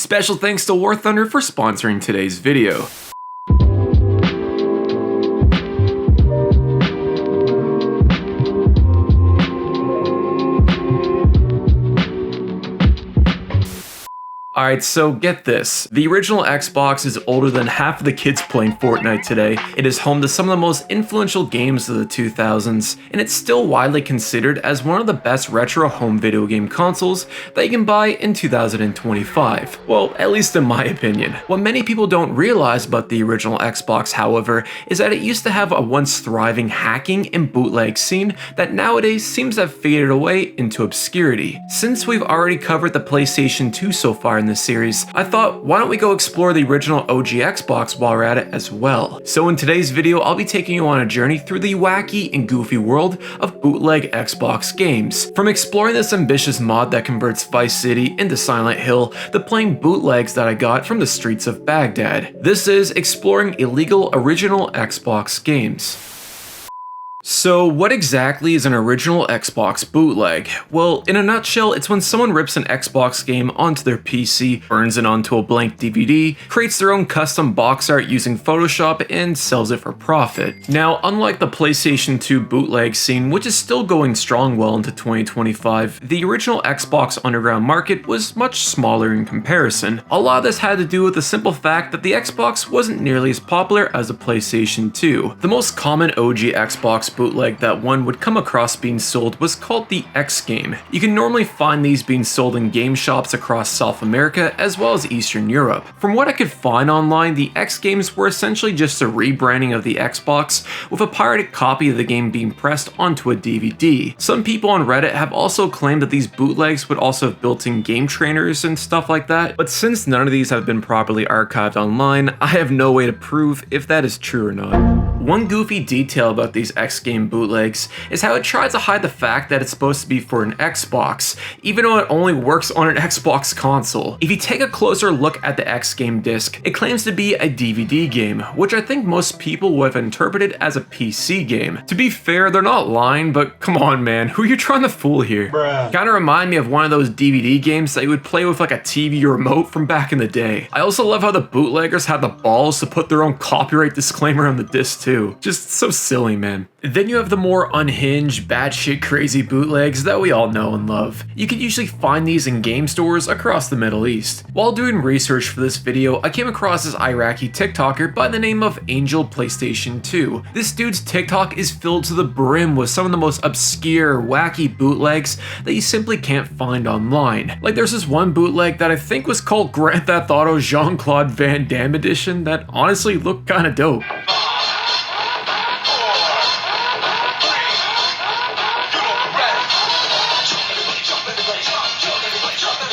Special thanks to War Thunder for sponsoring today's video. Alright, so get this. The original Xbox is older than half of the kids playing Fortnite today. It is home to some of the most influential games of the 2000s, and it's still widely considered as one of the best retro home video game consoles that you can buy in 2025. Well, at least in my opinion. What many people don't realize about the original Xbox, however, is that it used to have a once thriving hacking and bootleg scene that nowadays seems to have faded away into obscurity. Since we've already covered the PlayStation 2 so far in this series, I thought, why don't we go explore the original OG Xbox while we're at it as well. So in today's video, I'll be taking you on a journey through the wacky and goofy world of bootleg Xbox games. From exploring this ambitious mod that converts Vice City into Silent Hill, to playing bootlegs that I got from the streets of Baghdad. This is exploring illegal original Xbox games. So what exactly is an original Xbox bootleg? Well, in a nutshell, it's when someone rips an Xbox game onto their PC, burns it onto a blank DVD, creates their own custom box art using Photoshop, and sells it for profit. Now, unlike the PlayStation 2 bootleg scene, which is still going strong well into 2025, the original Xbox underground market was much smaller in comparison. A lot of this had to do with the simple fact that the Xbox wasn't nearly as popular as the PlayStation 2. The most common OG Xbox bootleg that one would come across being sold was called the X game. You can normally find these being sold in game shops across South America as well as Eastern Europe. From what I could find online, the X games were essentially just a rebranding of the Xbox, with a pirated copy of the game being pressed onto a DVD. Some people on Reddit have also claimed that these bootlegs would also have built-in game trainers and stuff like that, but since none of these have been properly archived online, I have no way to prove if that is true or not. One goofy detail about these X game bootlegs is how it tries to hide the fact that it's supposed to be for an Xbox, even though it only works on an Xbox console. If you take a closer look at the X game disc, it claims to be a DVD game, which I think most people would have interpreted as a PC game. To be fair, they're not lying, but come on man, who are you trying to fool here? Kinda remind me of one of those DVD games that you would play with like a TV remote from back in the day. I also love how the bootleggers had the balls to put their own copyright disclaimer on the disc too. Just so silly, man. Then you have the more unhinged, batshit crazy bootlegs that we all know and love. You can usually find these in game stores across the Middle East. While doing research for this video, I came across this Iraqi TikToker by the name of Angel PlayStation 2. This dude's TikTok is filled to the brim with some of the most obscure, wacky bootlegs that you simply can't find online. Like there's this one bootleg that I think was called Grand Theft Auto Jean-Claude Van Damme Edition that honestly looked kinda dope.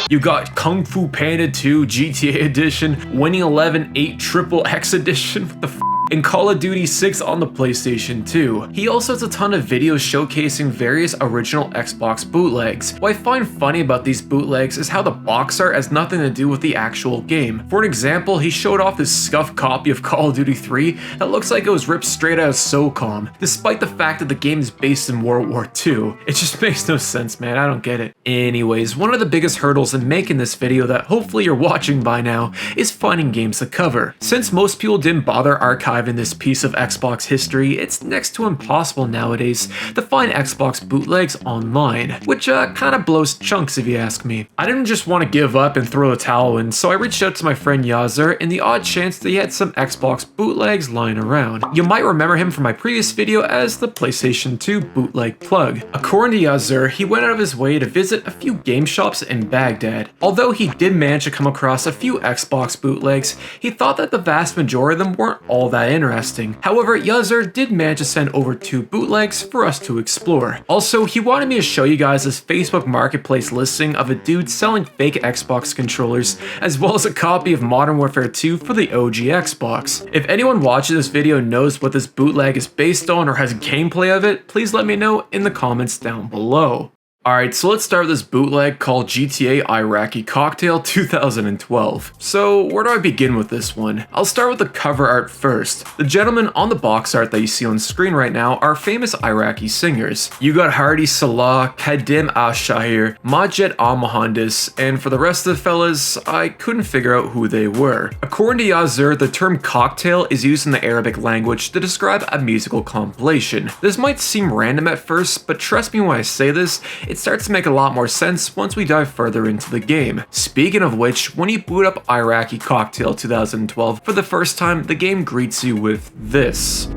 You got Kung Fu Panda 2 GTA Edition, Winning 11 8 Triple X Edition, what the f***, and Call of Duty 6 on the PlayStation 2. He also has a ton of videos showcasing various original Xbox bootlegs. What I find funny about these bootlegs is how the box art has nothing to do with the actual game. For an example, he showed off this scuffed copy of Call of Duty 3 that looks like it was ripped straight out of SOCOM, despite the fact that the game is based in World War II. It just makes no sense, man, I don't get it. Anyways, one of the biggest hurdles in making this video that hopefully you're watching by now is finding games to cover. Since most people didn't bother archiving this piece of Xbox history, it's next to impossible nowadays to find Xbox bootlegs online, which kinda blows chunks if you ask me. I didn't just want to give up and throw the towel in, so I reached out to my friend Yazzer in the odd chance that he had some Xbox bootlegs lying around. You might remember him from my previous video as the PlayStation 2 bootleg plug. According to Yazzer, he went out of his way to visit a few game shops in Baghdad. Although he did manage to come across a few Xbox bootlegs, he thought that the vast majority of them weren't all that interesting. However, Yazzer did manage to send over 2 bootlegs for us to explore. Also, he wanted me to show you guys this Facebook Marketplace listing of a dude selling fake Xbox controllers, as well as a copy of Modern Warfare 2 for the OG Xbox. If anyone watching this video knows what this bootleg is based on or has gameplay of it, please let me know in the comments down below. Alright, so let's start with this bootleg called GTA Iraqi Cocktail 2012. So where do I begin with this one? I'll start with the cover art first. The gentlemen on the box art that you see on screen right now are famous Iraqi singers. You got Hardy Salah, Kadim Al-Shahir, Majed Al-Mohandis, and for the rest of the fellas, I couldn't figure out who they were. According to Yazur, the term cocktail is used in the Arabic language to describe a musical compilation. This might seem random at first, but trust me when I say this, it starts to make a lot more sense once we dive further into the game. Speaking of which, when you boot up Iraqi Cocktail 2012 for the first time, the game greets you with this.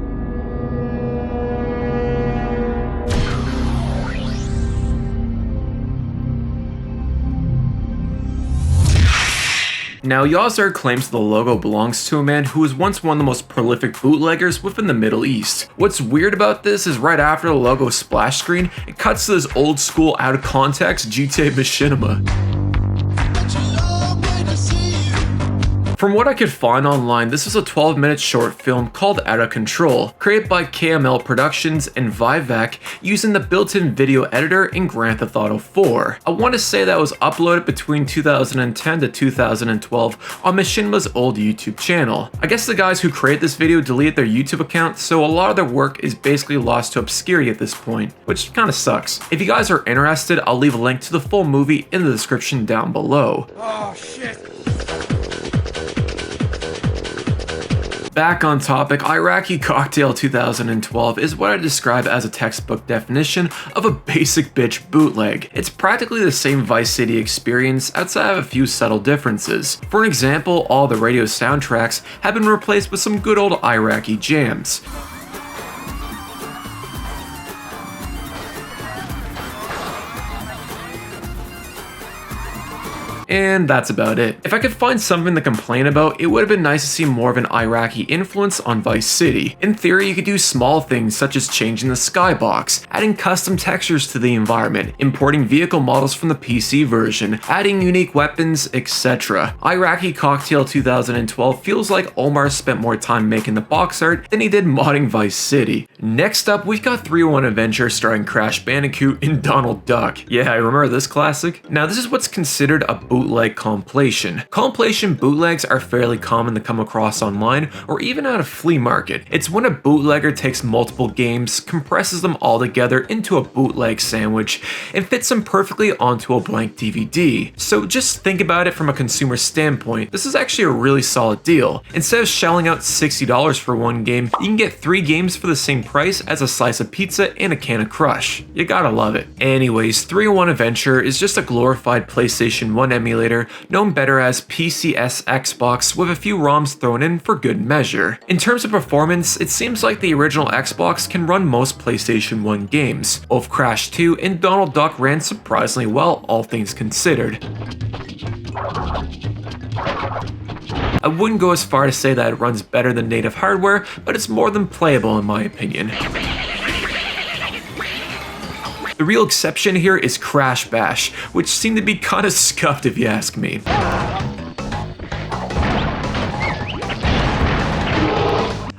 Now, Yazar claims the logo belongs to a man who was once one of the most prolific bootleggers within the Middle East. What's weird about this is right after the logo splash screen, it cuts to this old school out of context GTA machinima. From what I could find online, this is a 12-minute short film called Out of Control, created by KML Productions and Vivek using the built-in video editor in Grand Theft Auto 4. I want to say that was uploaded between 2010 to 2012 on Machinima's old YouTube channel. I guess the guys who created this video deleted their YouTube account, so a lot of their work is basically lost to obscurity at this point, which kinda sucks. If you guys are interested, I'll leave a link to the full movie in the description down below. Oh shit. Back on topic, Iraqi Cocktail 2012 is what I describe as a textbook definition of a basic bitch bootleg. It's practically the same Vice City experience outside of a few subtle differences. For an example, all the radio soundtracks have been replaced with some good old Iraqi jams. And that's about it. If I could find something to complain about, it would have been nice to see more of an Iraqi influence on Vice City. In theory, you could do small things such as changing the skybox, adding custom textures to the environment, importing vehicle models from the PC version, adding unique weapons, etc. Iraqi Cocktail 2012 feels like Omar spent more time making the box art than he did modding Vice City. Next up, we've got 301 Adventure starring Crash Bandicoot and Donald Duck. Yeah, I remember this classic. Now, this is what's considered a bootleg compilation. Compilation bootlegs are fairly common to come across online or even at a flea market. It's when a bootlegger takes multiple games, compresses them all together into a bootleg sandwich, and fits them perfectly onto a blank DVD. So just think about it from a consumer standpoint, this is actually a really solid deal. Instead of shelling out $60 for one game, you can get 3 games for the same price as a slice of pizza and a can of Crush. You gotta love it. Anyways, 301 Adventure is just a glorified PlayStation 1 emulator known better as PCS Xbox with a few ROMs thrown in for good measure. In terms of performance, it seems like the original Xbox can run most PlayStation 1 games. Both Crash 2 and Donald Duck ran surprisingly well, all things considered. I wouldn't go as far to say that it runs better than native hardware, but it's more than playable in my opinion. The real exception here is Crash Bash, which seemed to be kinda scuffed if you ask me.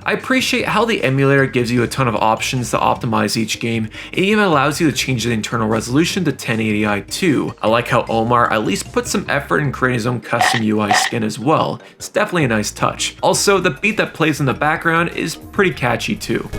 I appreciate how the emulator gives you a ton of options to optimize each game. It even allows you to change the internal resolution to 1080i too. I like how Omar at least put some effort in creating his own custom UI skin as well. It's definitely a nice touch. Also, the beat that plays in the background is pretty catchy too.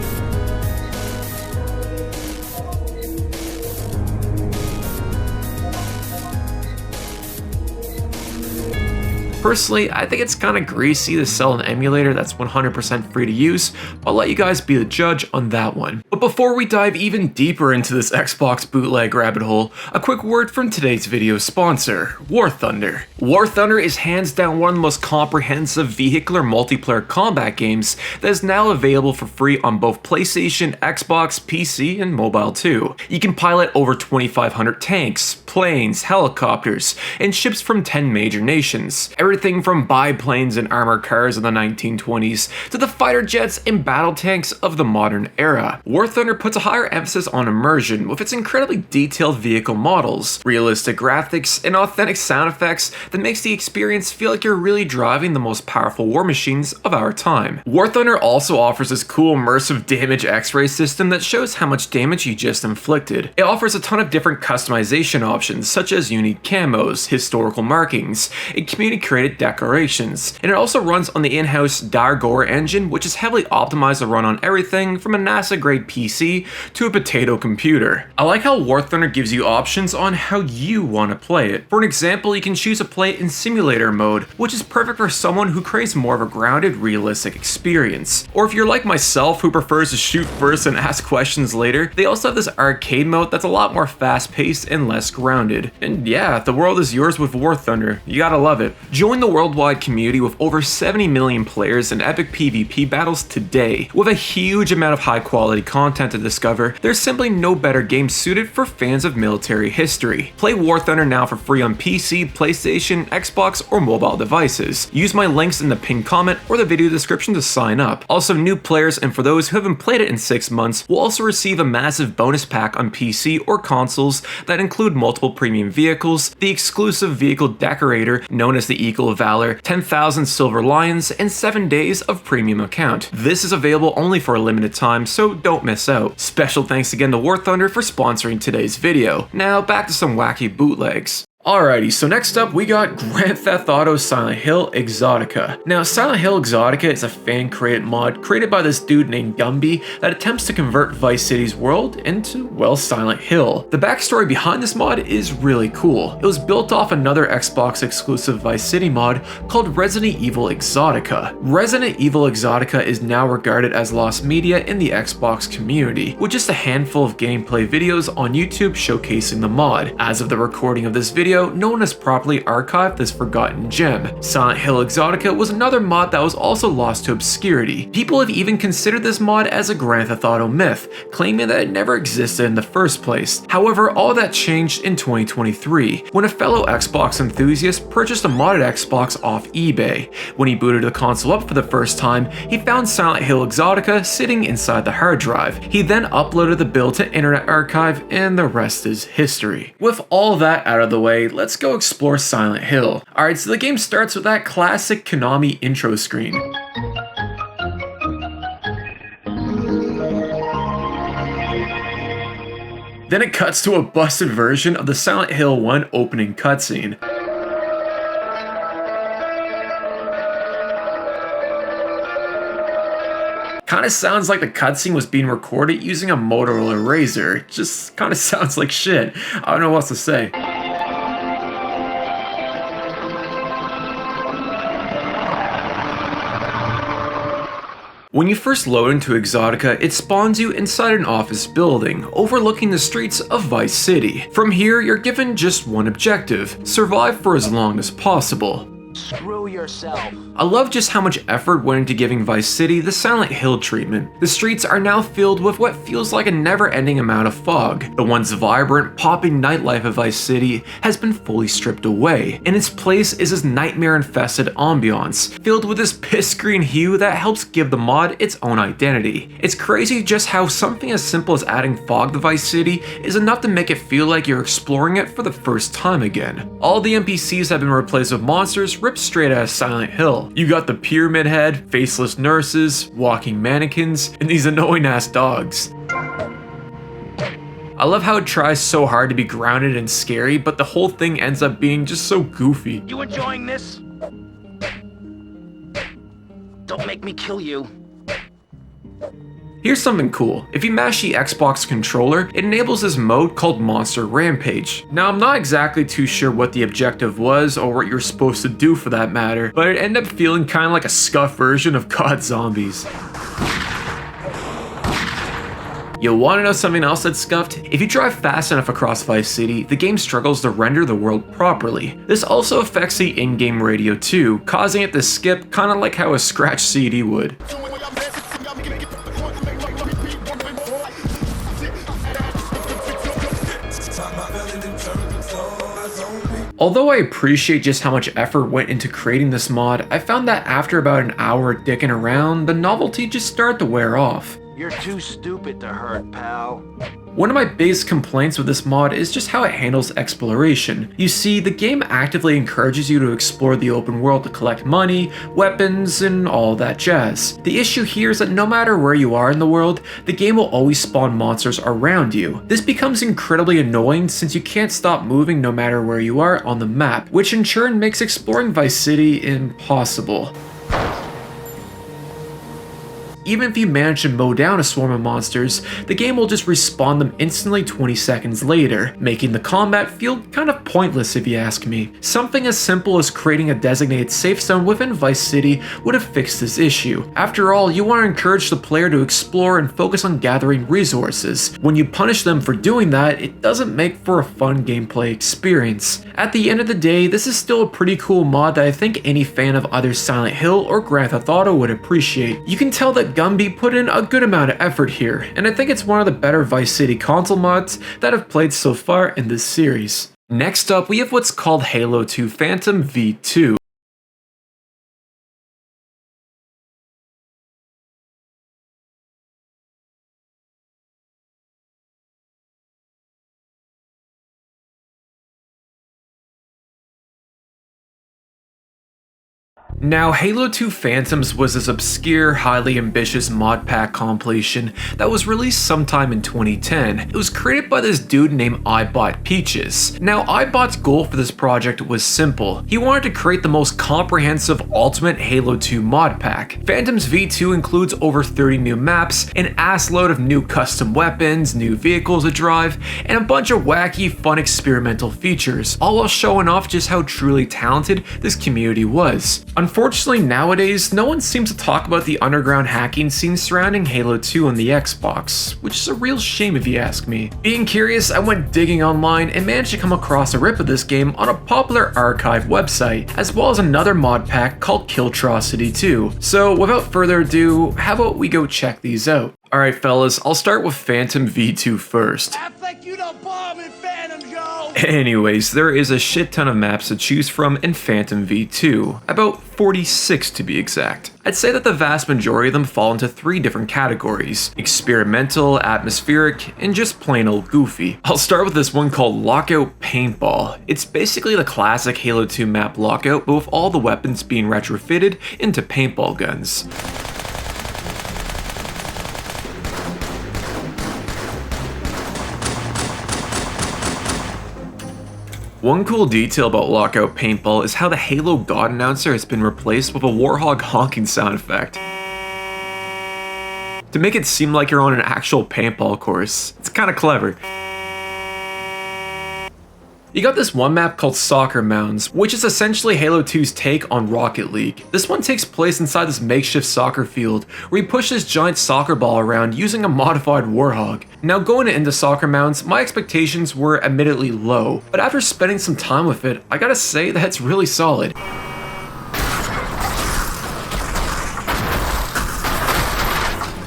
Personally, I think it's kinda greasy to sell an emulator that's 100% free to use. I'll let you guys be the judge on that one. But before we dive even deeper into this Xbox bootleg rabbit hole, a quick word from today's video sponsor, War Thunder. War Thunder is hands down one of the most comprehensive vehicular multiplayer combat games that is now available for free on both PlayStation, Xbox, PC, and mobile too. You can pilot over 2,500 tanks, planes, helicopters, and ships from 10 major nations. everything from biplanes and armored cars in the 1920s to the fighter jets and battle tanks of the modern era. War Thunder puts a higher emphasis on immersion with its incredibly detailed vehicle models, realistic graphics, and authentic sound effects that makes the experience feel like you're really driving the most powerful war machines of our time. War Thunder also offers this cool immersive damage x-ray system that shows how much damage you just inflicted. It offers a ton of different customization options such as unique camos, historical markings, and community created decorations, and it also runs on the in-house Dargor engine, which is heavily optimized to run on everything from a NASA grade PC to a potato computer. I like how War Thunder gives you options on how you want to play it. For an example, you can choose to play it in simulator mode, which is perfect for someone who craves more of a grounded, realistic experience. Or if you're like myself who prefers to shoot first and ask questions later, they also have this arcade mode that's a lot more fast-paced and less grounded. And yeah, the world is yours with War Thunder. You gotta love it. Join the worldwide community with over 70 million players in epic PvP battles today. With a huge amount of high-quality content to discover, there's simply no better game suited for fans of military history. Play War Thunder now for free on PC, PlayStation, Xbox, or mobile devices. Use my links in the pinned comment or the video description to sign up. Also, new players and for those who haven't played it in 6 months will also receive a massive bonus pack on PC or consoles that include multiple premium vehicles, the exclusive vehicle decorator known as the Eagle of Valor, 10,000 silver lions, and 7 days of premium account. This is available only for a limited time, so don't miss out. Special thanks again to War Thunder for sponsoring today's video. Now back to some wacky bootlegs. Alrighty, so next up we got Grand Theft Auto Silent Hill Exotica. Now, Silent Hill Exotica is a fan-created mod created by this dude named Gumby that attempts to convert Vice City's world into, well, Silent Hill. The backstory behind this mod is really cool. It was built off another Xbox exclusive Vice City mod called Resident Evil Exotica. Resident Evil Exotica is now regarded as lost media in the Xbox community, with just a handful of gameplay videos on YouTube showcasing the mod. As of the recording of this video, no one has properly archived this forgotten gem. Silent Hill Exotica was another mod that was also lost to obscurity. People have even considered this mod as a Grand Theft Auto myth, claiming that it never existed in the first place. However, all that changed in 2023, when a fellow Xbox enthusiast purchased a modded Xbox off eBay. When he booted the console up for the first time, he found Silent Hill Exotica sitting inside the hard drive. He then uploaded the build to Internet Archive, and the rest is history. With all that out of the way, let's go explore Silent Hill. Alright, so the game starts with that classic Konami intro screen. Then it cuts to a busted version of the Silent Hill 1 opening cutscene. Kinda sounds like the cutscene was being recorded using a Motorola Razr. Just kinda sounds like shit. I don't know what else to say. When you first load into Exotica, it spawns you inside an office building, overlooking the streets of Vice City. From here, you're given just one objective: survive for as long as possible. Screw yourself. I love just how much effort went into giving Vice City the Silent Hill treatment. The streets are now filled with what feels like a never-ending amount of fog. The once vibrant, popping nightlife of Vice City has been fully stripped away. In its place is this nightmare-infested ambiance, filled with this piss-green hue that helps give the mod its own identity. It's crazy just how something as simple as adding fog to Vice City is enough to make it feel like you're exploring it for the first time again. All the NPCs have been replaced with monsters ripped straight out of Silent Hill. You got the pyramid head, faceless nurses, walking mannequins, and these annoying ass dogs. I love how it tries so hard to be grounded and scary, but the whole thing ends up being just so goofy. You enjoying this? Don't make me kill you. Here's something cool. If you mash the Xbox controller, it enables this mode called Monster Rampage. Now, I'm not exactly too sure what the objective was or what you're supposed to do for that matter, but it ended up feeling kind of like a scuffed version of COD Zombies. You wanna know something else that's scuffed? If you drive fast enough across Vice City, the game struggles to render the world properly. This also affects the in-game radio too, causing it to skip kinda like how a scratched CD would. Although I appreciate just how much effort went into creating this mod, I found that after about an hour dicking around, the novelty just started to wear off. You're too stupid to hurt, pal. One of my biggest complaints with this mod is just how it handles exploration. You see, the game actively encourages you to explore the open world to collect money, weapons, and all that jazz. The issue here is that no matter where you are in the world, the game will always spawn monsters around you. This becomes incredibly annoying since you can't stop moving no matter where you are on the map, which in turn makes exploring Vice City impossible. Even if you manage to mow down a swarm of monsters, the game will just respawn them instantly 20 seconds later, making the combat feel kind of pointless if you ask me. Something as simple as creating a designated safe zone within Vice City would have fixed this issue. After all, you want to encourage the player to explore and focus on gathering resources. When you punish them for doing that, it doesn't make for a fun gameplay experience. At the end of the day, this is still a pretty cool mod that I think any fan of either Silent Hill or Grand Theft Auto would appreciate. You can tell that Gumby put in a good amount of effort here, and I think it's one of the better Vice City console mods that I've played so far in this series. Next up, we have what's called Halo 2 Phantom V2. Now, Halo 2 Phantoms was this obscure, highly ambitious mod pack compilation that was released sometime in 2010. It was created by this dude named iBot Peaches. Now, iBot's goal for this project was simple. He wanted to create the most comprehensive ultimate Halo 2 mod pack. Phantoms V2 includes over 30 new maps, an assload of new custom weapons, new vehicles to drive, and a bunch of wacky, fun experimental features, all while showing off just how truly talented this community was. Unfortunately, nowadays, no one seems to talk about the underground hacking scene surrounding Halo 2 on the Xbox, which is a real shame if you ask me. Being curious, I went digging online and managed to come across a rip of this game on a popular archive website, as well as another mod pack called Killtrocity 2. So without further ado, how about we go check these out? Alright fellas, I'll start with Phantom V2 first. I think you don't bomb in Phantom, Joe! Anyways, there is a shit ton of maps to choose from in Phantom V2, about 46 to be exact. I'd say that the vast majority of them fall into 3 different categories: experimental, atmospheric, and just plain old goofy. I'll start with this one called Lockout Paintball. It's basically the classic Halo 2 map Lockout, but with all the weapons being retrofitted into paintball guns. One cool detail about Lockout Paintball is how the Halo God announcer has been replaced with a Warhog honking sound effect to make it seem like you're on an actual paintball course. It's kinda clever. You got this one map called Soccer Mounds, which is essentially Halo 2's take on Rocket League. This one takes place inside this makeshift soccer field, where you push this giant soccer ball around using a modified Warhog. Now going into Soccer Mounds, my expectations were admittedly low, but after spending some time with it, I gotta say that it's really solid.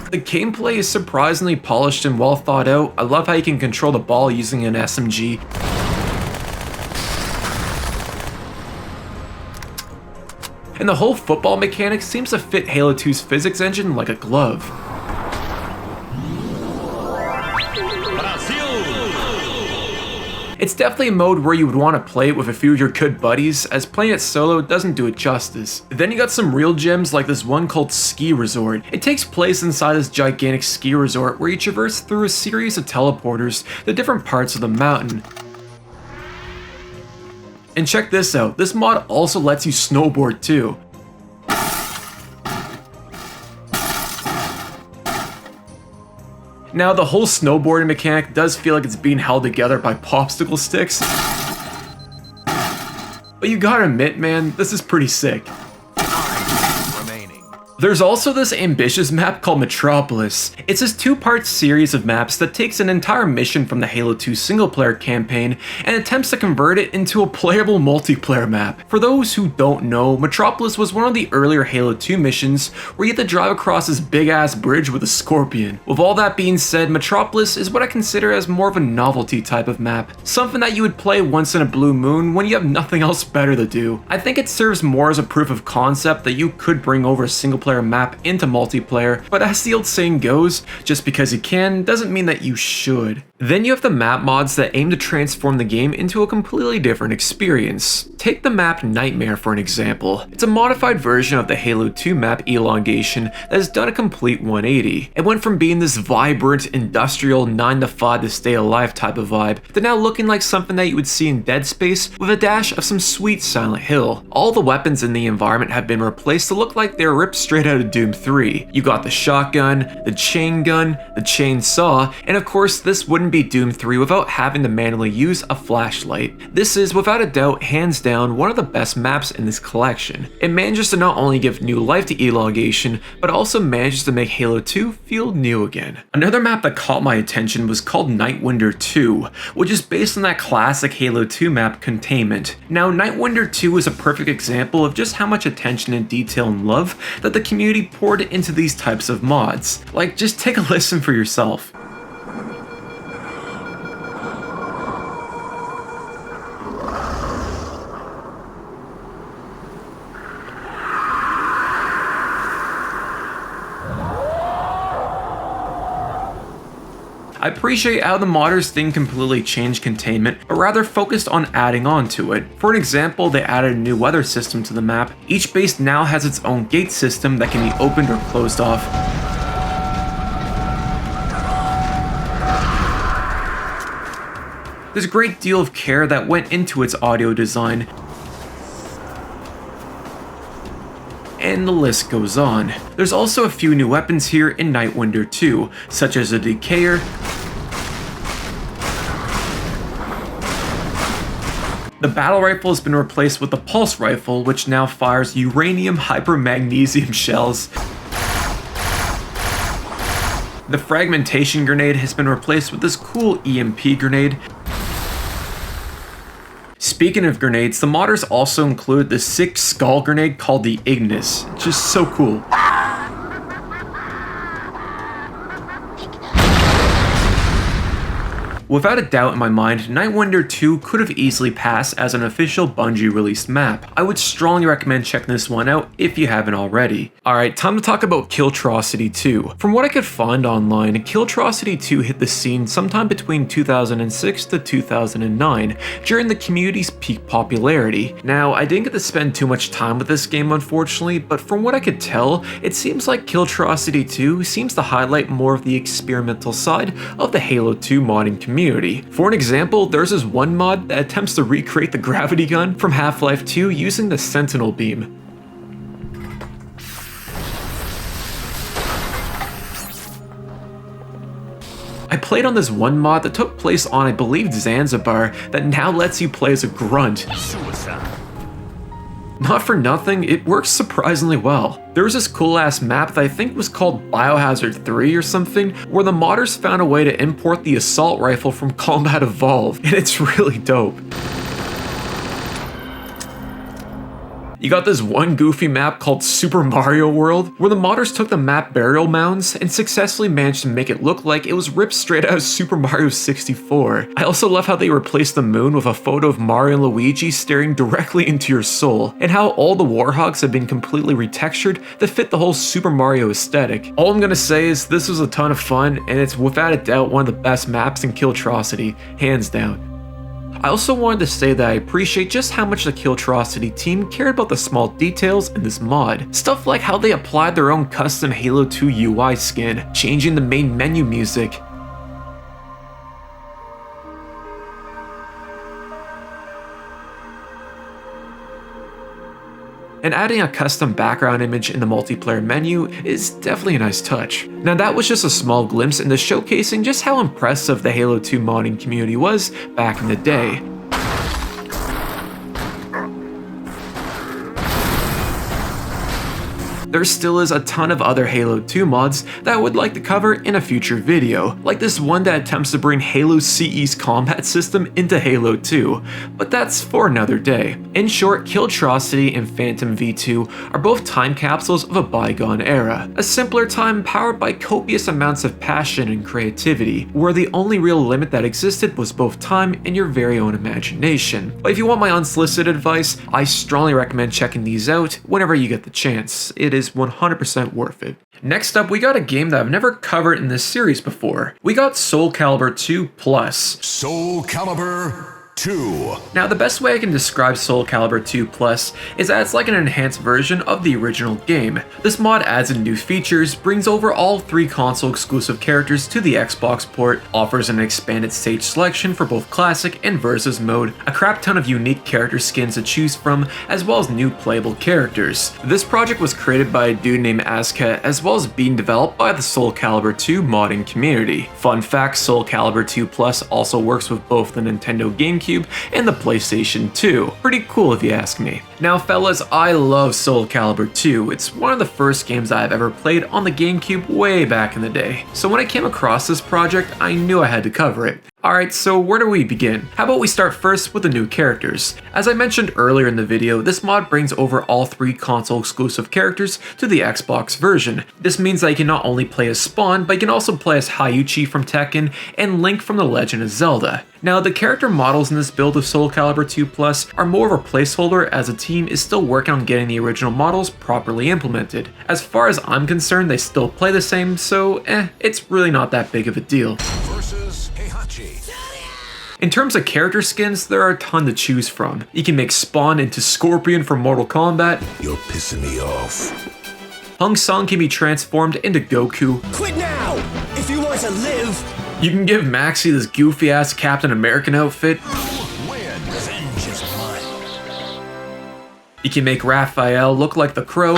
The gameplay is surprisingly polished and well thought out. I love how you can control the ball using an SMG. And the whole football mechanic seems to fit Halo 2's physics engine like a glove. It's definitely a mode where you would want to play it with a few of your good buddies, as playing it solo doesn't do it justice. Then you got some real gems like this one called Ski Resort. It takes place inside this gigantic ski resort where you traverse through a series of teleporters to different parts of the mountain. And check this out, this mod also lets you snowboard too. Now the whole snowboarding mechanic does feel like it's being held together by popsicle sticks. But you gotta admit man, this is pretty sick. There's also this ambitious map called Metropolis. It's this two-part series of maps that takes an entire mission from the Halo 2 single-player campaign and attempts to convert it into a playable multiplayer map. For those who don't know, Metropolis was one of the earlier Halo 2 missions where you had to drive across this big-ass bridge with a scorpion. With all that being said, Metropolis is what I consider as more of a novelty type of map, something that you would play once in a blue moon when you have nothing else better to do. I think it serves more as a proof of concept that you could bring over a single-player map into multiplayer, but as the old saying goes, just because you can doesn't mean that you should. Then you have the map mods that aim to transform the game into a completely different experience. Take the map Nightmare for an example. It's a modified version of the Halo 2 map Elongation that has done a complete 180. It went from being this vibrant, industrial, 9 to 5 to stay alive type of vibe to now looking like something that you would see in Dead Space with a dash of some sweet Silent Hill. All the weapons in the environment have been replaced to look like they're ripped straight out of Doom 3. You got the shotgun, the chain gun, the chainsaw, and of course this wouldn't be Doom 3 without having to manually use a flashlight. This is without a doubt hands down one of the best maps in this collection. It manages to not only give new life to Elongation, but also manages to make Halo 2 feel new again. Another map that caught my attention was called Nightwinder 2, which is based on that classic Halo 2 map Containment. Now Nightwinder 2 is a perfect example of just how much attention and detail and love that the community poured into these types of mods. Like, just take a listen for yourself. I appreciate how the modders didn't completely change Containment, but rather focused on adding on to it. For an example, they added a new weather system to the map. Each base now has its own gate system that can be opened or closed off. There's a great deal of care that went into its audio design, and the list goes on. There's also a few new weapons here in Nightwinder 2, such as a Decayer, the battle rifle has been replaced with the pulse rifle, which now fires uranium hypermagnesium shells. The fragmentation grenade has been replaced with this cool EMP grenade. Speaking of grenades, the modders also include the sick skull grenade called the Ignis. Just so cool. Without a doubt in my mind, Nightwinder 2 could have easily passed as an official Bungie released map. I would strongly recommend checking this one out if you haven't already. Alright, time to talk about Killtrocity 2. From what I could find online, Killtrocity 2 hit the scene sometime between 2006 to 2009, during the community's peak popularity. Now, I didn't get to spend too much time with this game unfortunately, but from what I could tell, it seems like Killtrocity 2 seems to highlight more of the experimental side of the Halo 2 modding community. For an example, there's this one mod that attempts to recreate the gravity gun from Half-Life 2 using the Sentinel beam. I played on this one mod that took place on, I believe, Zanzibar, that now lets you play as a grunt. Suicide. Not for nothing, it works surprisingly well. There was this cool ass map that I think was called Biohazard 3 or something, where the modders found a way to import the assault rifle from Combat Evolved, and it's really dope. You got this one goofy map called Super Mario World, where the modders took the map burial mounds and successfully managed to make it look like it was ripped straight out of Super Mario 64. I also love how they replaced the moon with a photo of Mario and Luigi staring directly into your soul, and how all the warhogs have been completely retextured to fit the whole Super Mario aesthetic. All I'm gonna say is this was a ton of fun, and it's without a doubt one of the best maps in Killtrocity, hands down. I also wanted to say that I appreciate just how much the Killtrocity team cared about the small details in this mod. Stuff like how they applied their own custom Halo 2 UI skin, changing the main menu music, and adding a custom background image in the multiplayer menu is definitely a nice touch. Now that was just a small glimpse into showcasing just how impressive the Halo 2 modding community was back in the day. there still is a ton of other Halo 2 mods that I would like to cover in a future video, like this one that attempts to bring Halo CE's combat system into Halo 2, but that's for another day. In short, Killtrocity and Phantom V2 are both time capsules of a bygone era, a simpler time powered by copious amounts of passion and creativity, where the only real limit that existed was both time and your very own imagination. But if you want my unsolicited advice, I strongly recommend checking these out whenever you get the chance. It is 100% worth it. Next up, we got a game that I've never covered in this series before. We got Soul Calibur 2 Plus. Soul Calibur 2. Now, the best way I can describe Soul Calibur 2 Plus is that it's like an enhanced version of the original game. This mod adds in new features, brings over all 3 console exclusive characters to the Xbox port, offers an expanded stage selection for both classic and versus mode, a crap ton of unique character skins to choose from, as well as new playable characters. This project was created by a dude named Azka, as well as being developed by the Soul Calibur 2 modding community. Fun fact, Soul Calibur 2 Plus also works with both the Nintendo GameCube and the PlayStation 2. Pretty cool if you ask me. Now fellas, I love Soul Calibur 2. It's one of the first games I've ever played on the GameCube way back in the day. So when I came across this project, I knew I had to cover it. Alright, so where do we begin? How about we start first with the new characters. As I mentioned earlier in the video, this mod brings over all 3 console exclusive characters to the Xbox version. This means that you can not only play as Spawn, but you can also play as Hayuchi from Tekken and Link from The Legend of Zelda. Now, the character models in this build of Soul Calibur 2 Plus are more of a placeholder, as the team is still working on getting the original models properly implemented. As far as I'm concerned, they still play the same, so it's really not that big of a deal. In terms of character skins, there are a ton to choose from. You can make Spawn into Scorpion from Mortal Kombat. You're pissing me off. Hung Sung can be transformed into Goku. Quit now, if you want to live. You can give Maxi this goofy ass Captain American outfit. You can make Raphael look like the Crow.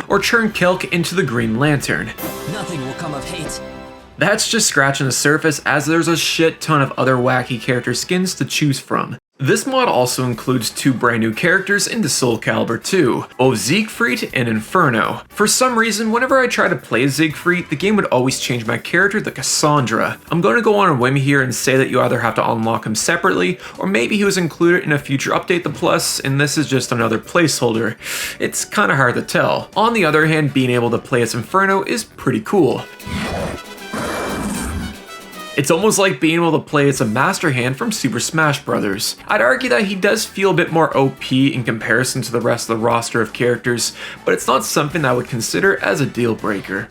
Or turn Kelk into the Green Lantern. Nothing will come of hate. That's just scratching the surface, as there's a shit ton of other wacky character skins to choose from. This mod also includes 2 brand new characters into Soul Calibur 2, both Siegfried and Inferno. For some reason, whenever I try to play Siegfried, the game would always change my character to Cassandra. I'm going to go on a whim here and say that you either have to unlock him separately, or maybe he was included in a future update to Plus, and this is just another placeholder. It's kinda hard to tell. On the other hand, being able to play as Inferno is pretty cool. It's almost like being able to play as a Master Hand from Super Smash Bros. I'd argue that he does feel a bit more OP in comparison to the rest of the roster of characters, but it's not something I would consider as a deal breaker.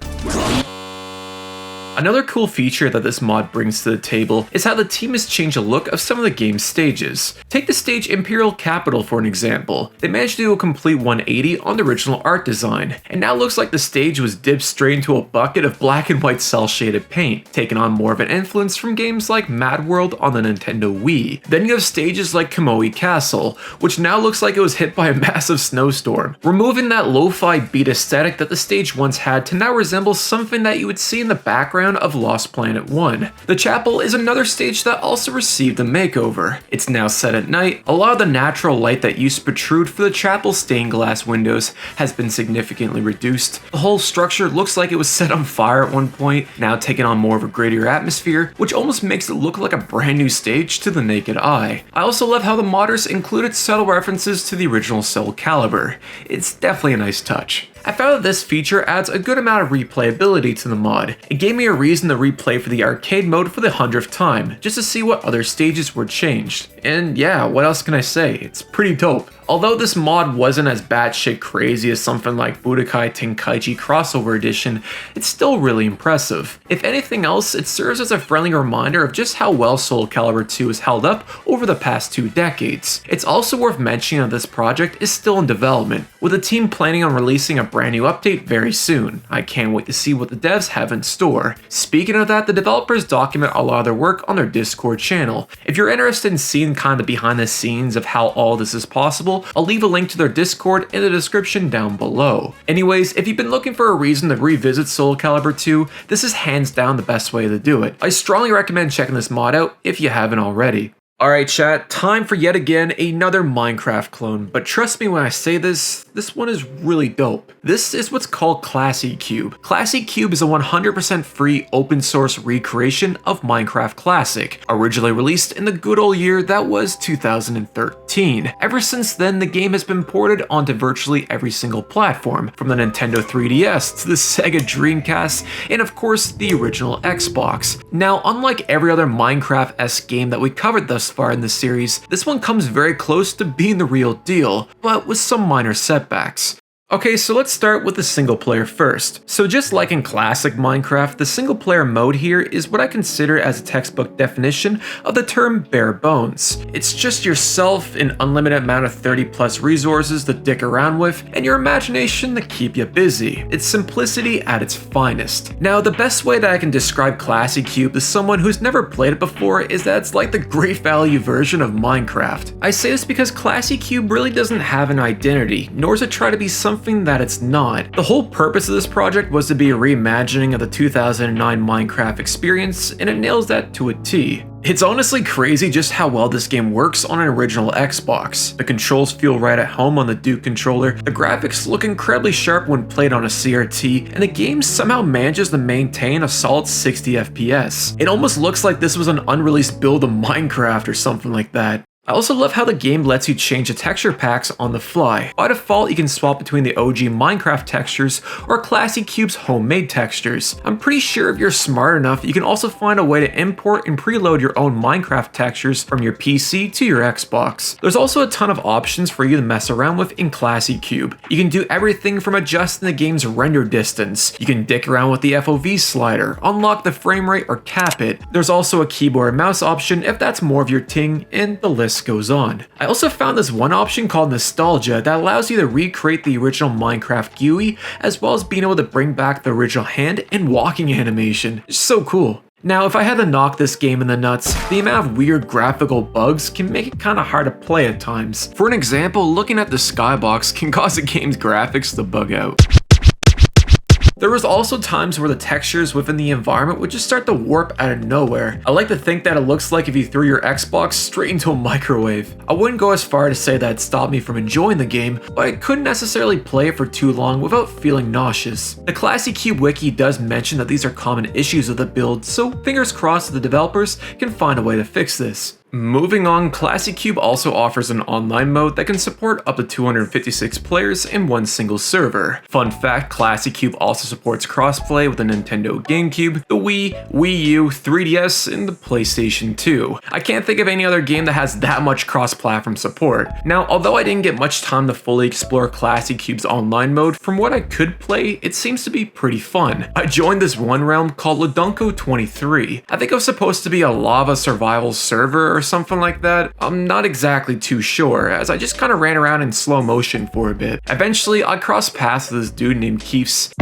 Another cool feature that this mod brings to the table is how the team has changed the look of some of the game's stages. Take the stage Imperial Capital for an example. They managed to do a complete 180 on the original art design, and now looks like the stage was dipped straight into a bucket of black and white cel-shaded paint, taking on more of an influence from games like Mad World on the Nintendo Wii. Then you have stages like Kamui Castle, which now looks like it was hit by a massive snowstorm, removing that lo-fi beat aesthetic that the stage once had to now resemble something that you would see in the background of Lost Planet 1. The chapel is another stage that also received a makeover. It's now set at night. A lot of the natural light that used to protrude for the chapel's stained glass windows has been significantly reduced. The whole structure looks like it was set on fire at one point, now taking on more of a grittier atmosphere, which almost makes it look like a brand new stage to the naked eye. I also love how the modders included subtle references to the original Soul Calibur. It's definitely a nice touch. I found that this feature adds a good amount of replayability to the mod. It gave me a reason to replay for the arcade mode for the 100th time, just to see what other stages were changed. And yeah, what else can I say? It's pretty dope. Although this mod wasn't as batshit crazy as something like Budokai Tenkaichi Crossover Edition, it's still really impressive. If anything else, it serves as a friendly reminder of just how well Soul Calibur 2 has held up over the past 2 decades. It's also worth mentioning that this project is still in development, with the team planning on releasing a brand new update very soon. I can't wait to see what the devs have in store. Speaking of that, the developers document a lot of their work on their Discord channel. If you're interested in seeing kind of behind the scenes of how all this is possible, I'll leave a link to their Discord in the description down below. Anyways, if you've been looking for a reason to revisit Soul Calibur 2, this is hands down the best way to do it. I strongly recommend checking this mod out if you haven't already. Alright chat, time for yet again another Minecraft clone, but trust me when I say this one is really dope. This is what's called Classy Cube. Classy Cube is a 100% free open source recreation of Minecraft Classic, originally released in the good old year that was 2013. Ever since then, the game has been ported onto virtually every single platform, from the Nintendo 3DS to the Sega Dreamcast, and of course the original Xbox. Now, unlike every other Minecraft-esque game that we covered thus far in this series, this one comes very close to being the real deal, but with some minor setbacks. Okay, so let's start with the single player first. So just like in classic Minecraft, the single player mode here is what I consider as a textbook definition of the term bare bones. It's just yourself, an unlimited amount of 30 plus resources to dick around with, and your imagination to keep you busy. It's simplicity at its finest. Now, the best way that I can describe Classy Cube to someone who's never played it before is that it's like the Great Value version of Minecraft. I say this because Classy Cube really doesn't have an identity, nor does it try to be something that it's not. The whole purpose of this project was to be a reimagining of the 2009 Minecraft experience, and it nails that to a T. It's honestly crazy just how well this game works on an original Xbox. The controls feel right at home on the Duke controller, the graphics look incredibly sharp when played on a CRT, and the game somehow manages to maintain a solid 60 FPS. It almost looks like this was an unreleased build of Minecraft or something like that. I also love how the game lets you change the texture packs on the fly. By default, you can swap between the OG Minecraft textures or Classy Cube's homemade textures. I'm pretty sure if you're smart enough, you can also find a way to import and preload your own Minecraft textures from your PC to your Xbox. There's also a ton of options for you to mess around with in Classy Cube. You can do everything from adjusting the game's render distance. You can dick around with the FOV slider, unlock the frame rate, or cap it. There's also a keyboard and mouse option if that's more of your ting, and the list goes on. I also found this one option called Nostalgia that allows you to recreate the original Minecraft GUI, as well as being able to bring back the original hand and walking animation. It's so cool. Now, if I had to knock this game in the nuts, the amount of weird graphical bugs can make it kinda hard to play at times. For an example, looking at the skybox can cause the game's graphics to bug out. There was also times where the textures within the environment would just start to warp out of nowhere. I like to think that it looks like if you threw your Xbox straight into a microwave. I wouldn't go as far to say that it stopped me from enjoying the game, but I couldn't necessarily play it for too long without feeling nauseous. The Classy Cube wiki does mention that these are common issues of the build, so fingers crossed that the developers can find a way to fix this. Moving on, Classy Cube also offers an online mode that can support up to 256 players in one single server. Fun fact, Classy Cube also supports crossplay with the Nintendo GameCube, the Wii, Wii U, 3DS, and the PlayStation 2. I can't think of any other game that has that much cross-platform support. Now, although I didn't get much time to fully explore Classy Cube's online mode, from what I could play, it seems to be pretty fun. I joined this one realm called Ladunko 23. I think it was supposed to be a lava survival server or something like that. I'm not exactly too sure, as I just kind of ran around in slow motion for a bit. Eventually, I crossed paths with this dude named Keefs,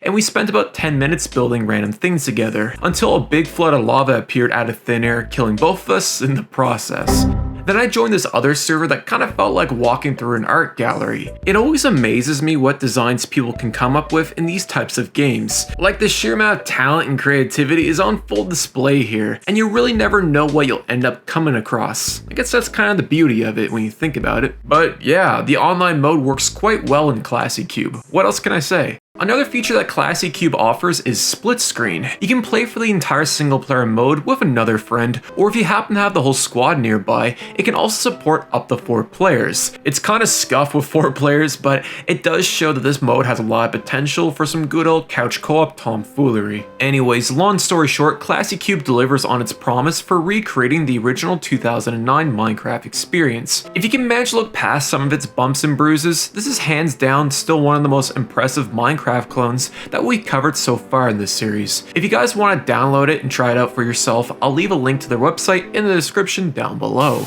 and we spent about 10 minutes building random things together, until a big flood of lava appeared out of thin air, killing both of us in the process. Then I joined this other server that kind of felt like walking through an art gallery. It always amazes me what designs people can come up with in these types of games. Like, the sheer amount of talent and creativity is on full display here, and you really never know what you'll end up coming across. I guess that's kind of the beauty of it when you think about it. But yeah, the online mode works quite well in Classy Cube. What else can I say? Another feature that Classy Cube offers is split screen. You can play for the entire single player mode with another friend, or if you happen to have the whole squad nearby, it can also support up to 4 players. It's kind of scuffed with 4 players, but it does show that this mode has a lot of potential for some good old couch co-op tomfoolery. Anyways, long story short, Classy Cube delivers on its promise for recreating the original 2009 Minecraft experience. If you can manage to look past some of its bumps and bruises, this is hands down still one of the most impressive Minecraft clones that we covered so far in this series. If you guys want to download it and try it out for yourself, I'll leave a link to their website in the description down below.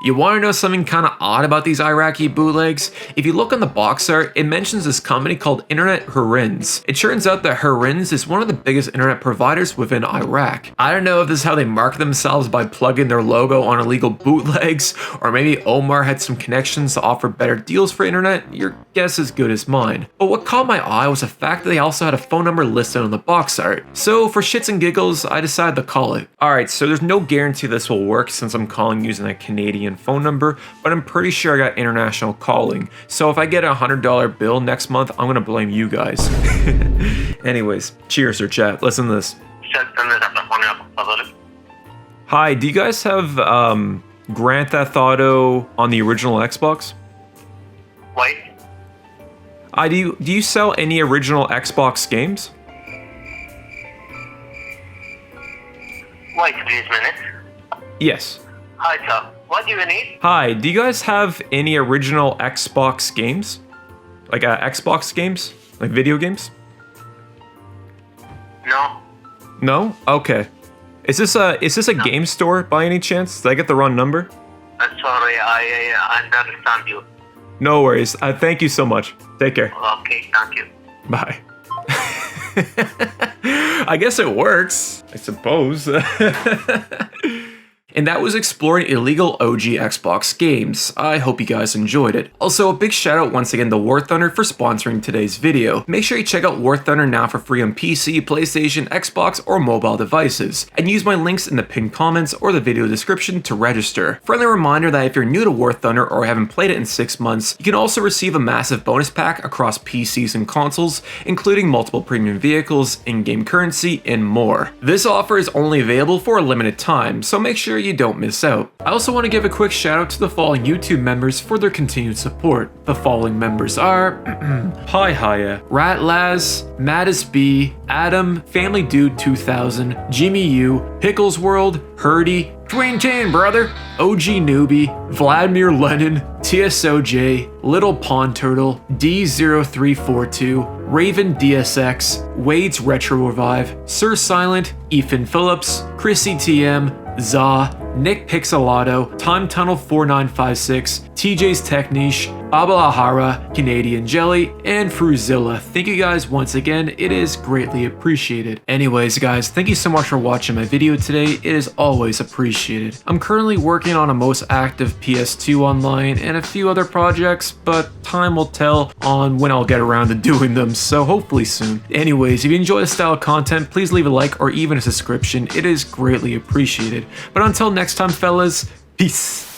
You want to know something kind of odd about these Iraqi bootlegs? If you look on the box art, it mentions this company called Internet Hurins. It turns out that Hurins is one of the biggest internet providers within Iraq. I don't know if this is how they market themselves by plugging their logo on illegal bootlegs, or maybe Omar had some connections to offer better deals for internet. Your guess is good as mine. But what caught my eye was the fact that they also had a phone number listed on the box art. So for shits and giggles, I decided to call it. Alright, so there's no guarantee this will work since I'm calling using a Canadian phone number, but I'm pretty sure I got international calling. So if I get a $100 bill next month, I'm gonna blame you guys. Anyways, cheers or chat. Listen to this. Hi, do you guys have Grand Theft Auto on the original Xbox? Why? Do you sell any original Xbox games? Wait, please, minute. Yes. Hi, sir. What do you need? Hi, do you guys have any original Xbox games? Like Xbox games? Like video games? No. No? Okay. Is this a game store by any chance? Did I get the wrong number? Sorry, I understand you. No worries. Thank you so much. Take care. Okay, thank you. Bye. I guess it works, I suppose. And that was exploring illegal OG Xbox games. I hope you guys enjoyed it. Also, a big shout out once again to War Thunder for sponsoring today's video. Make sure you check out War Thunder now for free on PC, PlayStation, Xbox, or mobile devices. And use my links in the pinned comments or the video description to register. Friendly reminder that if you're new to War Thunder or haven't played it in 6 months, you can also receive a massive bonus pack across PCs and consoles, including multiple premium vehicles, in-game currency, and more. This offer is only available for a limited time, so make sure you don't miss out. I also want to give a quick shout out to the following YouTube members for their continued support. The following members are Hi Haya, Ratlaz, Mattis B, Adam, Family Dude 2000, Jimmy U, Pickles World, Hurdy, Dwayne Tan brother, OG Newbie, Vladimir Lenin, TSOJ, Little Pond Turtle, D0342, Raven DSX, Wade's Retro Revive, Sir Silent, Ethan Phillips, Chrissy TM, Za, Nick Pixelato, Time Tunnel 4956, TJ's Tech Niche, Baba Lahara, Canadian Jelly, and Fruzilla. Thank you guys once again, it is greatly appreciated. Anyways guys, thank you so much for watching my video today, it is always appreciated. I'm currently working on a most active PS2 online and a few other projects, but time will tell on when I'll get around to doing them, so hopefully soon. Anyways, if you enjoy this style of content, please leave a like or even a subscription, it is greatly appreciated. But until next time fellas, peace.